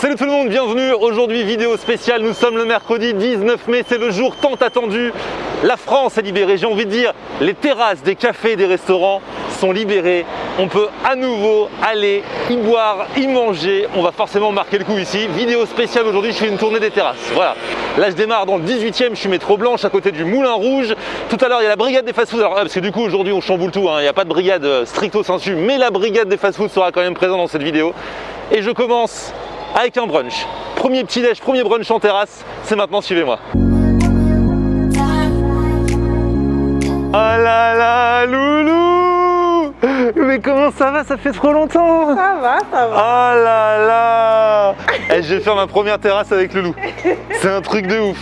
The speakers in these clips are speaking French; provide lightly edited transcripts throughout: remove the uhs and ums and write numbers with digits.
Salut tout le monde, bienvenue. Aujourd'hui vidéo spéciale, nous sommes le mercredi 19 mai, c'est le jour tant attendu. La France est libérée, j'ai envie de dire, les terrasses des cafés et des restaurants sont libérées. On peut à nouveau aller y boire, y manger. On va forcément marquer le coup ici. Vidéo spéciale aujourd'hui, je fais une tournée des terrasses. Voilà. Là je démarre dans le 18e, je suis métro Blanche à côté du Moulin Rouge. Tout à l'heure il y a la brigade des fast-food. Alors parce que du coup aujourd'hui on chamboule tout, il n'y a pas de brigade stricto sensu, mais la brigade des fast-food sera quand même présente dans cette vidéo. Et je commence avec un brunch. Premier petit-déj, premier brunch en terrasse, c'est maintenant, suivez-moi. Oh là là, loulou! Mais comment ça va? Ça fait trop longtemps! Ça va, ça va. Oh là là! Et je vais faire ma première terrasse avec Loulou. C'est un truc de ouf.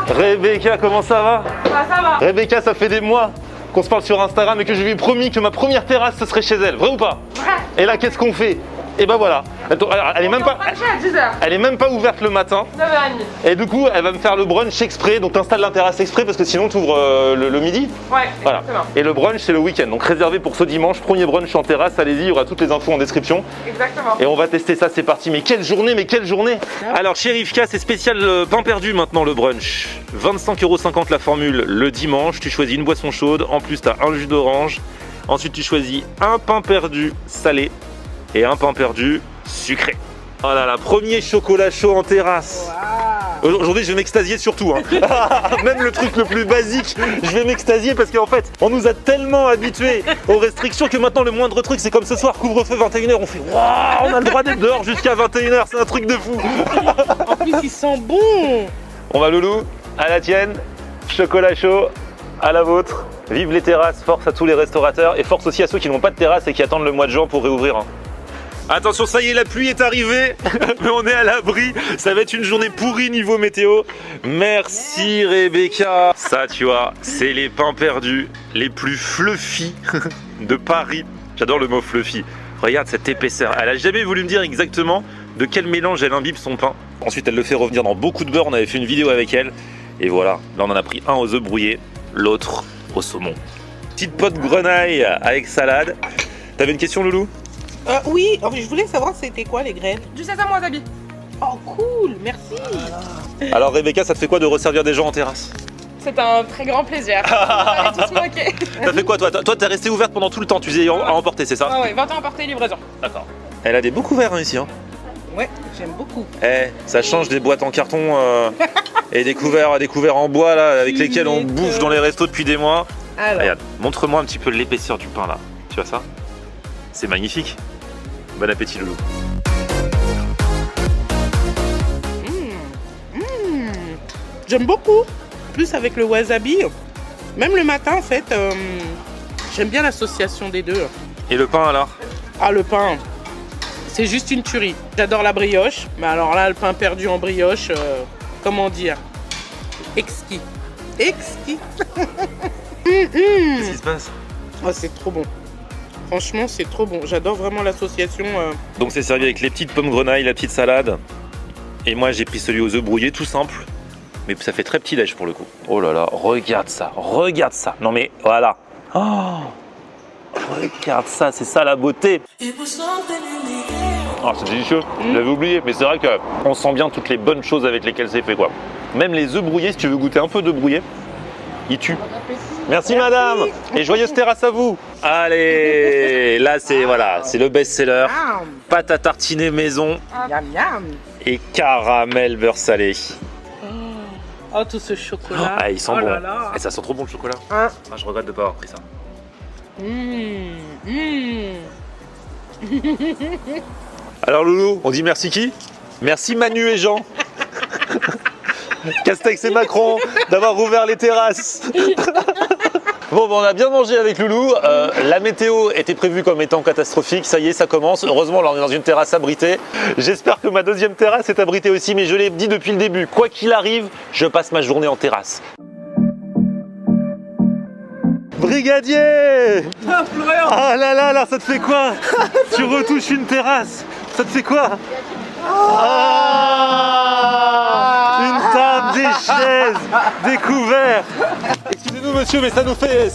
Rebecca, comment ça va? Ça va. Rebecca, ça fait des mois qu'on se parle sur Instagram et que je lui ai promis que ma première terrasse ce serait chez elle. Vrai ou pas? Vrai. Et là, qu'est-ce qu'on fait? Et ben voilà, elle est même pas, à 10h. elle est même pas ouverte le matin. 9h30. Et du coup, elle va me faire le brunch exprès. Donc t'installes la terrasse exprès parce que sinon t'ouvres le midi. Ouais, Voilà. exactement. Et le brunch c'est le week-end. Donc réservé pour ce dimanche, premier brunch en terrasse. Allez-y, il y aura toutes les infos en description. Exactement. Et on va tester ça, c'est parti. Mais quelle journée, mais quelle journée! Alors chez Rivka, c'est spécial pain perdu maintenant le brunch. 25,50 € la formule le dimanche. Tu choisis une boisson chaude. En plus, t'as un jus d'orange. Ensuite, tu choisis un pain perdu salé et un pain perdu sucré. Oh là là, premier chocolat chaud en terrasse. Wow. Aujourd'hui, je vais m'extasier surtout. Même le truc le plus basique, je vais m'extasier parce qu'en fait, on nous a tellement habitués aux restrictions que maintenant, le moindre truc, c'est comme ce soir, couvre-feu 21h, on fait waouh, on a le droit d'être dehors jusqu'à 21h, c'est un truc de fou. En plus, ils sont bons. On va Loulou, à la tienne, chocolat chaud, à la vôtre. Vive les terrasses, force à tous les restaurateurs et force aussi à ceux qui n'ont pas de terrasse et qui attendent le mois de juin pour réouvrir. Attention, ça y est, la pluie est arrivée, mais on est à l'abri. Ça va être une journée pourrie niveau météo. Merci Rebecca. Ça, tu vois, c'est les pains perdus les plus fluffy de Paris. J'adore le mot fluffy. Regarde cette épaisseur. Elle a jamais voulu me dire exactement de quel mélange elle imbibe son pain. Ensuite, elle le fait revenir dans beaucoup de beurre. On avait fait une vidéo avec elle. Et voilà, là on en a pris un aux œufs brouillés, l'autre au saumon. Petite pote grenaille avec salade. T'avais une question, Loulou? Oui, je voulais savoir c'était quoi les graines. Du sésame wasabi. Oh cool, merci. Alors Rebecca, ça te fait quoi de resservir des gens en terrasse? C'est un très grand plaisir. On va tous se moquer. T'as fait quoi toi? Toi t'es restée ouverte pendant tout le temps, tu faisais à emporter, c'est ça? Ah ouais, 20 ans à porter livraison. D'accord. Elle a des beaux couverts ici. Ouais, j'aime beaucoup. Ça change des boîtes en carton et des couverts en bois là, avec lesquels on bouffe dans les restos depuis des mois. Alors, Regarde, montre-moi un petit peu l'épaisseur du pain là. Tu vois ça? C'est magnifique. Bon appétit Loulou. j'aime beaucoup. Plus avec le wasabi. Même le matin en fait, j'aime bien l'association des deux. Et le pain alors? Ah le pain, c'est juste une tuerie. J'adore la brioche, mais alors là le pain perdu en brioche, comment dire, exquis. Exquis. Qu'est-ce qui se passe? Oh c'est trop bon. Franchement c'est trop bon. J'adore vraiment l'association. Donc c'est servi avec les petites pommes grenaille, la petite salade. Et moi j'ai pris celui aux œufs brouillés tout simple. Mais ça fait très petit déj pour le coup. Oh là là, regarde ça, regarde ça. Non mais voilà. Oh, regarde ça, c'est ça la beauté. Ah, c'est délicieux, j'avais oublié. Mais c'est vrai qu'on sent bien toutes les bonnes choses avec lesquelles c'est fait quoi. Même les œufs brouillés, si tu veux goûter un peu d'œufs brouillés, ils tuent. Merci madame et joyeuse terrasse à vous. Allez, là c'est voilà, c'est le best-seller. Pâte à tartiner maison Miam miam. et caramel beurre salé. Oh tout ce chocolat. Ah, il sent oh bon. là là. Et ça sent trop bon le chocolat. Hein. Ah, je regrette de pas avoir pris ça. Alors Loulou, on dit merci qui? Merci Manu et Jean. Castex et Macron d'avoir rouvert les terrasses. Bon, on a bien mangé avec Loulou. La météo était prévue comme étant catastrophique. Ça y est, ça commence. Heureusement, là, on est dans une terrasse abritée. J'espère que ma deuxième terrasse est abritée aussi, mais je l'ai dit depuis le début. Quoi qu'il arrive, je passe ma journée en terrasse. Brigadier! Ah, Florian. Ah là là, là, ça te fait quoi? Tu retouches une terrasse. Ça te fait quoi? Ah, une table, des chaises, des couverts. Excusez-nous, nous monsieur, mais ça nous fait...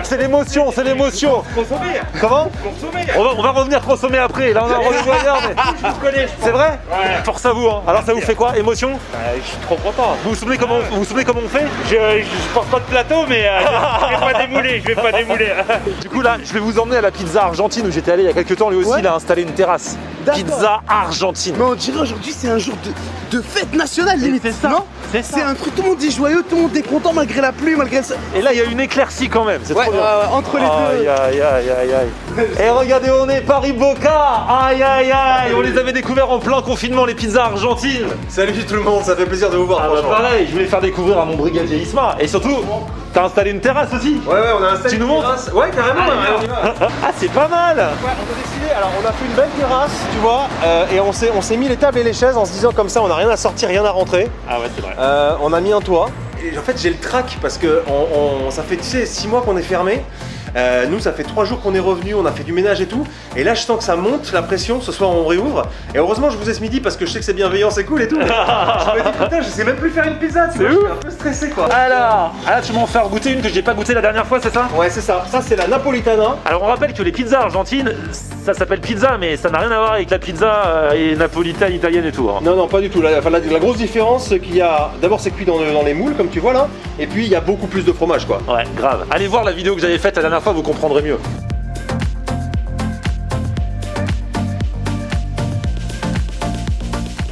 C'est l'émotion, c'est l'émotion. Consommer. Comment? Consommer. On va revenir consommer après, là on a un rendez-vous ailleurs, mais... Je vous connais, je pense. C'est vrai? Ouais. Force à vous, hein. Alors ça vous fait quoi? Émotion? Je suis trop content. Vous vous souvenez comment on fait? Je porte pas de plateau, mais je vais pas démouler, je vais pas démouler. Du coup là, je vais vous emmener à la pizza argentine où j'étais allé il y a quelques temps. Lui aussi, Ouais. il a installé une terrasse. D'accord. Pizza argentine. Mais on dirait aujourd'hui c'est un jour de fête nationale limite, c'est ça, non? c'est ça. C'est un truc, tout le monde est joyeux, tout le monde est content malgré la pluie, malgré ça. Et là, il y a une éclaircie quand même. C'est Ouais, trop bien. entre les Aïe deux. aïe aïe aïe aïe. Et regardez, on est Paris Boca. Aïe aïe aïe. On les avait découverts en plein confinement, les pizzas argentines. Salut tout le monde, ça fait plaisir de vous voir. Ah bah franchement. pareil, je voulais faire découvrir à mon brigadier Isma. Et surtout, t'as installé une terrasse aussi. Ouais, on a installé Tu nous une montres? terrasse. Ouais, carrément, on y va. Ah, c'est pas mal. Ouais, on a décidé, alors on a fait une belle terrasse, tu vois, et on s'est mis les tables et les chaises en se disant comme ça, on n'a rien à sortir, rien à rentrer. Ah ouais, c'est vrai. On a mis un toit. Et en fait, j'ai le trac parce que ça fait, tu sais, 6 mois qu'on est fermé. Nous, ça fait 3 jours qu'on est revenu, on a fait du ménage et tout. Et là, je sens que ça monte la pression. Ce soir, on réouvre. Et heureusement, je vous ai ce midi parce que je sais que c'est bienveillant, c'est cool et tout. Mais je me dis, putain, je sais même plus faire une pizza, tu vois. Je suis un peu stressé quoi. Alors, là, tu m'en faire goûter une que j'ai pas goûté la dernière fois, c'est ça? Ouais, c'est ça. Ça, c'est la Napolitana. Alors, on rappelle que les pizzas argentines, ça s'appelle pizza, mais ça n'a rien à voir avec la pizza et napolitaine, italienne et tout. Hein. Non, non, pas du tout. La grosse différence, c'est qu'il y a. D'abord, c'est cuit dans les moules, comme tu vois là. Et puis, il y a beaucoup plus de fromage, quoi. Ouais, grave. Allez voir la vidéo que j'avais faite la dernière fois, vous comprendrez mieux.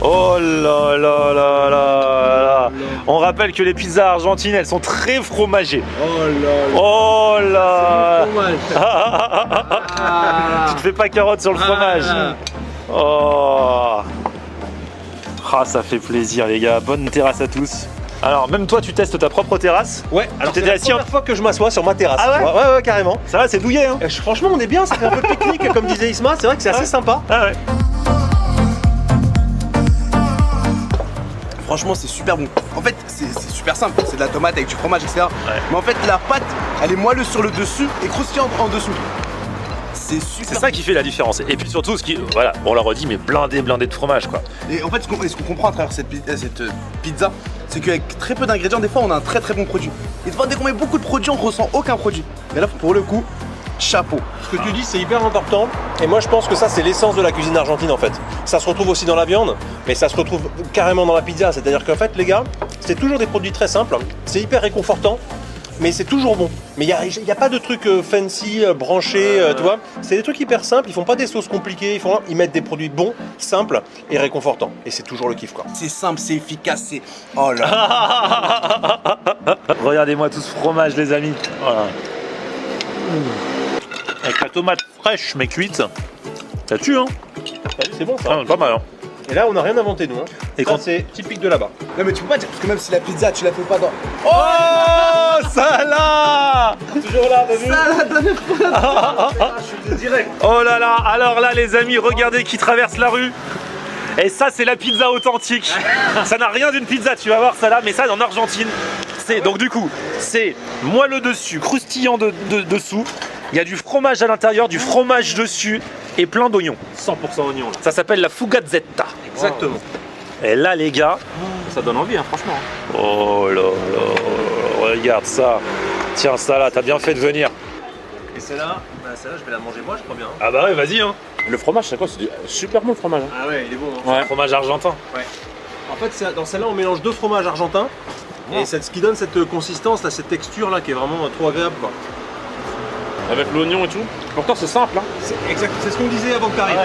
Oh là là là là là. On rappelle que les pizzas argentines, elles sont très fromagées. Oh là. Tu te fais pas carotte sur le fromage. Oh. Ah, ça fait plaisir les gars. Bonne terrasse à tous. Alors, même toi, tu testes ta propre terrasse. Ouais, alors c'est t'étais la assis en- première fois que je m'assois sur ma terrasse. Ah ouais tu vois. Ouais, carrément. Ça va, c'est douillet, hein? Franchement, on est bien, ça fait un peu pique-nique, comme disait Isma. C'est vrai que c'est assez sympa. Ah ouais. Franchement c'est super bon. En fait c'est super simple, c'est de la tomate avec du fromage, etc. Mais en fait la pâte elle est moelleuse sur le dessus et croustillante en dessous. C'est super. C'est ça qui fait la différence. Et puis surtout, voilà, on l'a redit, mais blindé de fromage, quoi. Et en fait ce qu'on comprend à travers cette pizza, c'est qu'avec très peu d'ingrédients, des fois on a un très très bon produit. Et des fois dès qu'on met beaucoup de produits, on ressent aucun produit. Mais là pour le coup, chapeau. Ce que tu dis, c'est hyper important. Et moi, je pense que ça, c'est l'essence de la cuisine argentine, en fait. Ça se retrouve aussi dans la viande, mais ça se retrouve carrément dans la pizza. C'est-à-dire qu'en fait, les gars, c'est toujours des produits très simples. C'est hyper réconfortant, mais c'est toujours bon. Mais il n'y a pas de trucs fancy, branchés, tu vois. C'est des trucs hyper simples. Ils font pas des sauces compliquées. Ils mettent des produits bons, simples et réconfortants. Et c'est toujours le kiff, quoi. C'est simple, c'est efficace, c'est. Oh là. Regardez-moi tout ce fromage, les amis. Voilà. Avec la tomate fraîche, mais cuite. Ça tue, hein? T'as vu, c'est bon, ça. Ah, pas mal, hein? Et là, on n'a rien inventé, nous. Hein. Et Ça, quand- c'est typique de là-bas. Non mais tu peux pas dire, parce que même si la pizza tu la fais pas dans. Oh, ça là! Toujours là, t'as vu? Je suis direct. Oh là là! Alors là, les amis, regardez qui traverse la rue. Et ça, c'est la pizza authentique. Ça n'a rien d'une pizza, tu vas voir ça là, mais ça en Argentine. Donc du coup, c'est moelleux dessus, croustillant dessous. Il y a du fromage à l'intérieur, du fromage dessus et plein d'oignons. 100% oignon, là. Ça s'appelle la fugazzetta. Exactement. Et là, les gars, Ça donne envie, hein, franchement. oh là là, regarde ça. Tiens, ça là, t'as bien fait de venir. Et celle-là, je vais la manger moi, je crois bien. Ah bah ouais, vas-y, hein. Le fromage, c'est quoi? C'est du super bon le fromage. Hein. Ah ouais, il est bon. Hein. Ouais. Fromage argentin. En fait, dans celle-là, on mélange 2 fromages argentins. Et c'est ce qui donne cette consistance, là, cette texture là qui est vraiment trop agréable, quoi. Avec l'oignon et tout. Pourtant, c'est simple. Hein. C'est exact, c'est ce qu'on disait avant que t'arrives.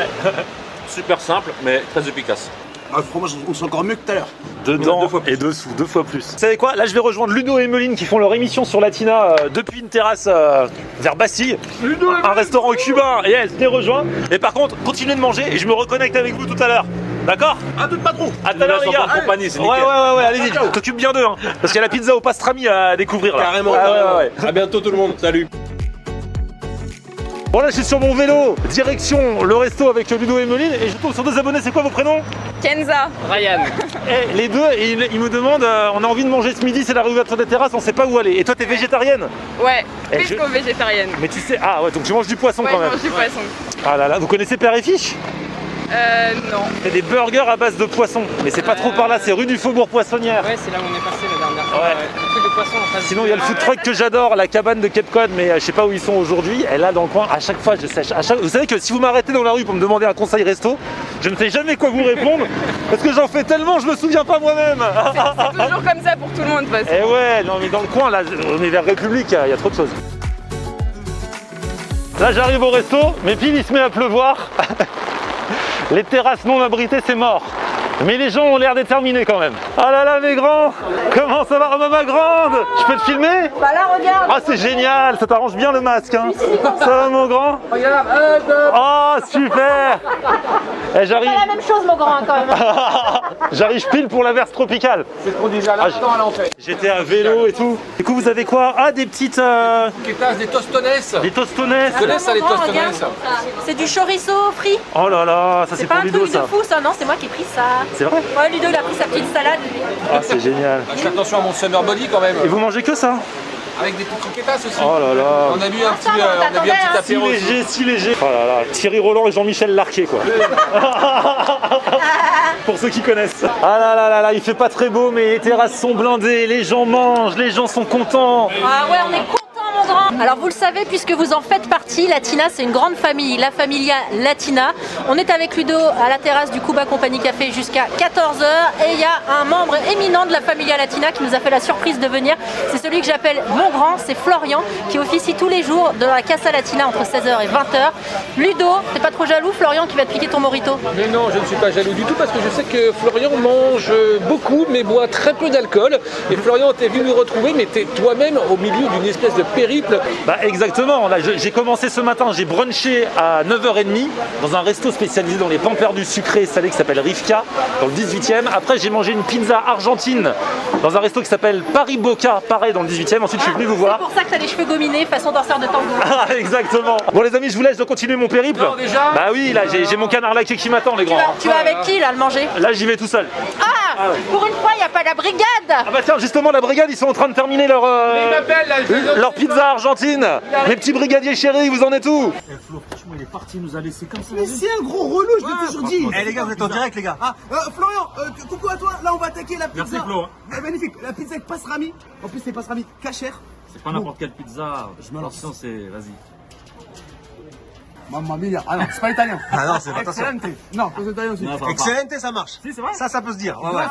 Super simple, mais très efficace. Ah, le fromage on sent encore mieux que tout à l'heure. Dedans 2 fois plus. et dessous, 2 fois plus. Vous savez quoi? Là, je vais rejoindre Ludo et Emeline qui font leur émission sur Latina depuis une terrasse vers Bastille. Un restaurant cubain. Et elles, je les rejoins. Et par contre, continuez de manger et je me reconnecte avec vous tout à l'heure. D'accord? Ah tout patron. À tout à l'heure, les gars. en compagnie, c'est Ouais, nickel. ouais, allez-y. T'occupes bien d'eux, hein. Parce qu'il y a la pizza au pastrami à découvrir là. Carrément, Ah, carrément. ouais. À bientôt tout le monde, salut. Bon, là, je suis sur mon vélo, direction le resto avec Ludo et Emeline. Et je tombe sur 2 abonnés. C'est quoi vos prénoms? Kenza. Ryan. Et les deux, ils me demandent on a envie de manger ce midi, c'est la réouverture des terrasses, on sait pas où aller. Et toi, t'es végétarienne? Ouais, Et plus je- qu'au végétarienne. Mais tu sais, ah ouais, donc tu manges du poisson Ouais, quand je même. mange du poisson. Ah là là, vous connaissez Père et Fiche? Non. C'est des burgers à base de poisson. Mais c'est pas trop par là, c'est rue du Faubourg Poissonnière. Ouais, c'est là où on est passé la dernière fois. Ouais. Le truc de poisson en face. Sinon, il y a le food truck que j'adore, la cabane de Cape Cod, mais je sais pas où ils sont aujourd'hui. Elle est là dans le coin. À chaque fois, je sèche. Vous savez que si vous m'arrêtez dans la rue pour me demander un conseil resto, je ne sais jamais quoi vous répondre parce que j'en fais tellement, je me souviens pas moi-même. C'est toujours comme ça pour tout le monde, de toute façon. Et ouais, non mais dans le coin, là, on est vers République, il y a trop de choses. Là, j'arrive au resto, mais pile il se met à pleuvoir. Les terrasses non abritées, c'est mort. Mais les gens ont l'air déterminés quand même. Ah là là, mes grands, comment ça va? Oh, ma grande, je peux te filmer? Bah là, regarde. Ah, c'est génial, ça t'arrange bien le masque, hein. Ça va, mon grand? Regarde. Oh, super. Eh, j'arrive. C'est pas la même chose, mon grand, quand même. J'arrive pile pour la verse tropicale. C'est trop déjà là, à l'entrée. J'étais à vélo et tout. Du coup, vous avez quoi? Ah, des petites. Des tostones. Des tostones. Tu connais ça, les Grand, tostones? regarde. C'est du chorizo frit. Oh là là, ça c'est C'est pour pas un Ludo truc de ça. fou, ça. Non, c'est moi qui ai pris ça. C'est vrai? Ouais, Ludo, il a pris sa petite salade. Ah, c'est génial. Je fais attention à mon summer body quand même. Et vous mangez que ça? Avec des petites croquetas aussi. Oh là là. On a bu un petit, t'attendais, hein. Si apéro. aussi. léger, si léger. Oh là là, Thierry Roland et Jean-Michel Larquet quoi. Pour ceux qui connaissent. Ah là là là là, il fait pas très beau mais les terrasses sont blindées, les gens mangent, les gens sont contents. Ah ouais, on est content, mon grand. Alors, vous le savez, puisque vous en faites partie, Latina, c'est une grande famille, la Familia Latina. On est avec Ludo à la terrasse du Cuba Company Café jusqu'à 14h. Et il y a un membre éminent de la Familia Latina qui nous a fait la surprise de venir. C'est celui que j'appelle mon grand, c'est Florian, qui officie tous les jours dans la Casa Latina entre 16h et 20h. Ludo, t'es pas trop jaloux, Florian, qui va te piquer ton morito? Mais non, je ne suis pas jaloux du tout parce que je sais que Florian mange beaucoup mais boit très peu d'alcool. Et Florian, t'es venu nous retrouver mais t'es toi-même au milieu d'une espèce de périple. Bah exactement, là j'ai commencé ce matin, j'ai brunché à 9h30 dans un resto spécialisé dans les pains perdus sucrés et salés qui s'appelle Rivka dans le 18e. Après j'ai mangé une pizza argentine dans un resto qui s'appelle Paris Boca, pareil dans le 18e. Ensuite je suis venu vous voir. C'est pour ça que t'as les cheveux gominés façon danseur de tango. Ah, exactement. Bon les amis, je vous laisse, je dois continuer mon périple. Non, déjà Bah oui, là j'ai mon canard laqué qui m'attend les grands. Tu vas avec qui, là, le manger? Là j'y vais tout seul. Ah, pour une fois, il n'y a pas la brigade. Ah bah tiens, justement la brigade, ils sont en train de terminer leur leur pizza argentine. Mes petits brigadiers chéris, vous en êtes où? Mais c'est un gros relou, je l'ai toujours dit. Eh les gars, vous êtes en direct les gars. Ah, Florian, coucou à toi. Là, on va attaquer la pizza. Merci, Flo. Magnifique, la pizza avec pastrami. En plus, c'est pastrami cachère. C'est pas n'importe quelle pizza. Je me lance. Attention, c'est. Vas-y. Mamma mia. Ah non, c'est pas italien. Ah non, c'est pas attention. Excellente. Non, c'est italien aussi. Non, ça va pas. Excellente, ça marche. Si, c'est vrai. Ça peut se dire. Ouais, ouais.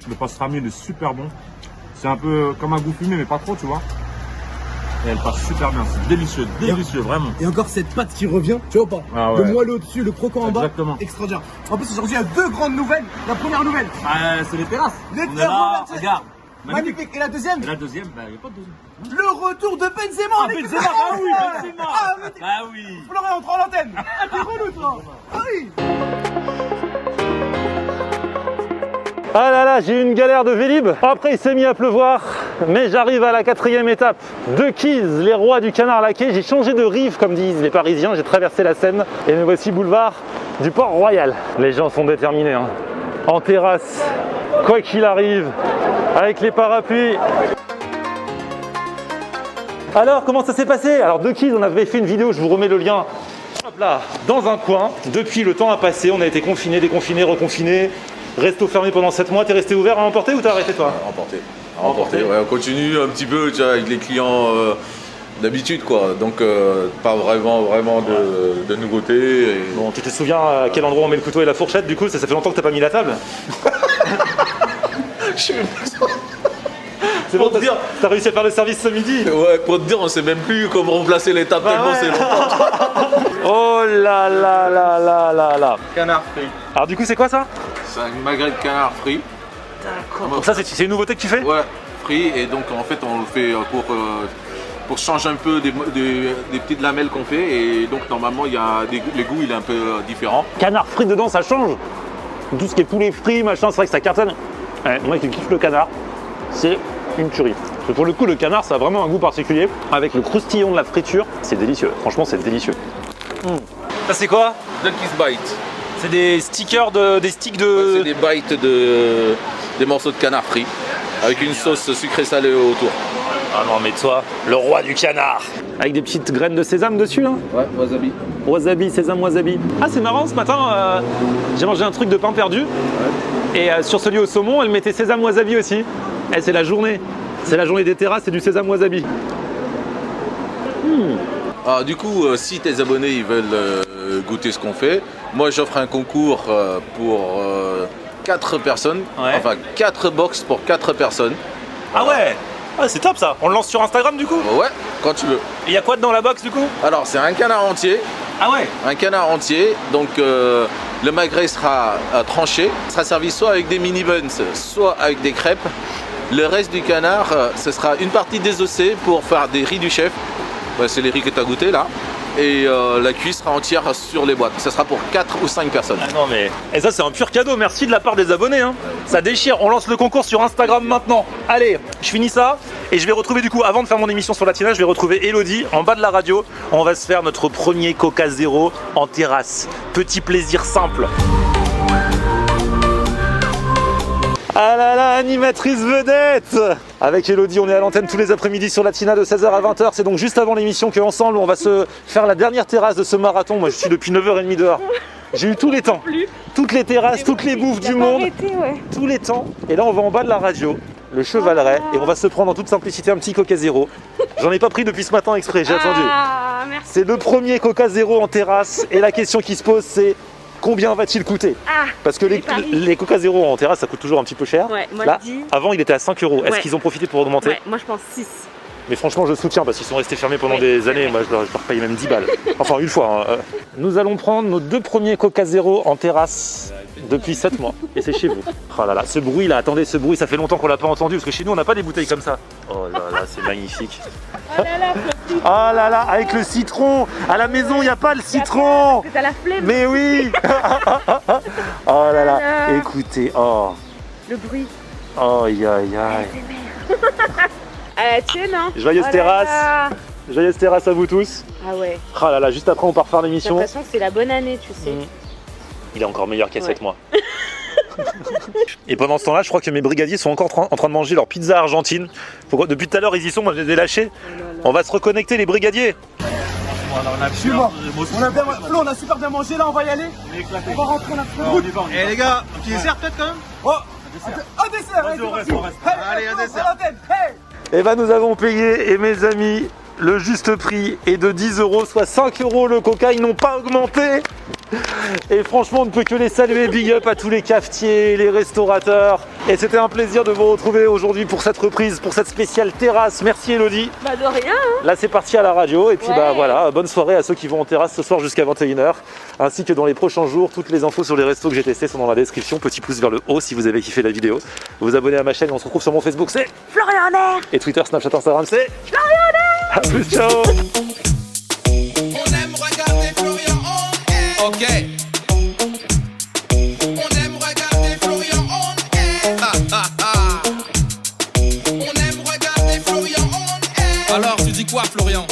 Le pastrami, il est super bon. C'est un peu comme un goût fumé, mais pas trop, tu vois. Et elle passe super bien. C'est délicieux, délicieux, vraiment. Et encore cette pâte qui revient, tu vois ou pas? Ah ouais. Le moelleux au-dessus, le croquant en bas. Exactement. Extraordinaire. En plus, aujourd'hui, il y a deux grandes nouvelles. La première nouvelle, Ah, c'est les terrasses. Les On est terrasses, là, c'est- regarde. magnifique. Et la deuxième, Et la deuxième, bah, il n'y a pas de deuxième. le retour de Benzema. en équipe Benzema, de France. bah oui, Benzema. Ah, mais t'es- Bah oui. Florian, on prend l'antenne. Ah, t'es relou, toi. Ah oui. Ah là là, j'ai eu une galère de Vélib. Après, il s'est mis à pleuvoir, mais j'arrive à la 4e étape de Keys, les rois du canard laqué. J'ai changé de rive, comme disent les Parisiens. J'ai traversé la Seine et me voici boulevard du Port-Royal. Les gens sont déterminés, hein. En terrasse, quoi qu'il arrive, avec les parapluies. Alors, comment ça s'est passé? Alors, de Keys, on avait fait une vidéo, je vous remets le lien. Hop là, dans un coin. Depuis, le temps a passé, on a été confinés, déconfinés, reconfinés. Resto fermé pendant 7 mois, t'es resté ouvert à emporter ou t'as arrêté toi? Emporté, ouais, on continue un petit peu, tu vois, avec les clients d'habitude quoi, donc pas vraiment de nouveautés. Et... Bon, tu te souviens à quel endroit on met le couteau et la fourchette du coup? Ça fait longtemps que t'as pas mis la table. C'est bon, t'as réussi à faire le service ce midi? Ouais, pour te dire, on sait même plus comment remplacer les tables tellement ouais. c'est longtemps. Oh là là là là là là. Canard frit. Alors du coup c'est quoi ça? C'est un magret de canard frit. Donc ça c'est une nouveauté que tu fais? Ouais, frit, et donc en fait on le fait pour changer un peu des petites lamelles qu'on fait, et donc normalement il y a les goûts il est un peu différent. Canard frit dedans ça change. Tout ce qui est poulet frit, machin, c'est vrai que ça cartonne. Ouais, moi qui kiffe le canard, c'est une tuerie. Parce que pour le coup le canard ça a vraiment un goût particulier. Avec le croustillon de la friture, c'est délicieux. Franchement c'est délicieux. Ça c'est quoi? Ducky's Bite. C'est des stickers, des sticks de... Ouais, c'est des bites des morceaux de canard frit avec une sauce sucrée salée autour. Ah non mais toi, le roi du canard. Avec des petites graines de sésame dessus hein. Ouais, wasabi. Wasabi, sésame wasabi. Ah c'est marrant ce matin, j'ai mangé un truc de pain perdu. Ouais. Et sur celui au saumon, elle mettait sésame wasabi aussi. Eh, c'est la journée. C'est la journée des terrasses, c'est du sésame wasabi. Ah, du coup, si tes abonnés ils veulent goûter ce qu'on fait, moi j'offre un concours pour 4 personnes. Ouais. Enfin 4 box pour 4 personnes. Ah ouais. Ah c'est top ça. On le lance sur Instagram du coup. Ouais, quand tu veux. Et y a quoi dedans la box du coup? Alors c'est un canard entier. Ah ouais. Un canard entier, donc le magret sera tranché, sera servi soit avec des mini buns, soit avec des crêpes. Le reste du canard, ce sera une partie désossée pour faire des riz du chef. Ouais, c'est les riz que tu as goûté là. Et la cuisse sera entière sur les boîtes. Ça sera pour 4 ou 5 personnes. Ah non mais. Et ça c'est un pur cadeau, merci de la part des abonnés hein. Ça déchire, on lance le concours sur Instagram maintenant. Allez, je finis ça et je vais retrouver du coup, avant de faire mon émission sur Latina, je vais retrouver Elodie en bas de la radio. On va se faire notre premier Coca Zéro en terrasse. Petit plaisir simple. Ah là là, animatrice vedette! Avec Elodie, on est à l'antenne tous les après-midi sur Latina de 16h à 20h. C'est donc juste avant l'émission qu'ensemble, on va se faire la dernière terrasse de ce marathon. Moi, je suis depuis 9h30 dehors. J'ai eu tous les temps. Toutes les terrasses, toutes les bouffes du monde. Tous les temps. Et là, on va en bas de la radio, le Chevaleret, et on va se prendre en toute simplicité un petit Coca Zéro. J'en ai pas pris depuis ce matin exprès, j'ai attendu. Merci. C'est le premier Coca Zéro en terrasse. Et la question qui se pose, c'est... Combien va-t-il coûter? Parce que les Coca Zéro en terrasse, ça coûte toujours un petit peu cher. Ouais, moi là, je dis... avant, il était à 5 €. Est-ce Ouais. qu'ils ont profité pour augmenter? Ouais, moi je pense 6. Mais franchement, je soutiens parce qu'ils sont restés fermés pendant des années. Moi, je leur paye même 10 balles. Enfin, une fois. Hein. Nous allons prendre nos 2 premiers Coca Zéro en terrasse depuis 7 mois. Et c'est chez vous. Oh là là, ce bruit là, attendez, ce bruit, ça fait longtemps qu'on l'a pas entendu parce que chez nous, on n'a pas des bouteilles comme ça. Oh là là, c'est magnifique. Oh là là, oh là là, avec le citron. À la maison, il n'y a pas le citron. t'as la flemme. Mais oui. Oh là là, écoutez, oh. Le bruit. Oh, aïe aïe aïe. À la tienne, hein. Joyeuse terrasse. Joyeuse terrasse à vous tous. Ah ouais. Oh là là, juste après on part faire J'ai l'émission. l'impression que c'est la bonne année, tu sais. Il est encore meilleur qu'il y a 7 mois. Et pendant ce temps-là, je crois que mes brigadiers sont encore en train de manger leur pizza argentine. Depuis tout à l'heure, ils y sont, moi je les ai lâchés. On va se reconnecter, les brigadiers. Suis-moi. On a super bien mangé là, on va y aller. On va rentrer là. Eh les gars, un petit dessert peut-être quand même? Oh, un dessert. Allez, un dessert. Et ben nous avons payé, et mes amis, le juste prix est de 10 €, soit 5 € le coca, ils n'ont pas augmenté. Et franchement, on ne peut que les saluer, big up à tous les cafetiers, les restaurateurs. Et c'était un plaisir de vous retrouver aujourd'hui pour cette reprise, pour cette spéciale terrasse. Merci Elodie. Bah de rien, hein. Là c'est parti à la radio et puis bah voilà, bonne soirée à ceux qui vont en terrasse ce soir jusqu'à 21h. Ainsi que dans les prochains jours, toutes les infos sur les restos que j'ai testés sont dans la description. Petit pouce vers le haut si vous avez kiffé la vidéo. Vous vous abonnez à ma chaîne et on se retrouve sur mon Facebook, c'est Florian Air. Et Twitter, Snapchat, Instagram, c'est Florian Air. A plus, ciao. On aime regarder Florian on air. Ok. On aime regarder Florian on air. On aime regarder Florian on air. Alors tu dis quoi Florian?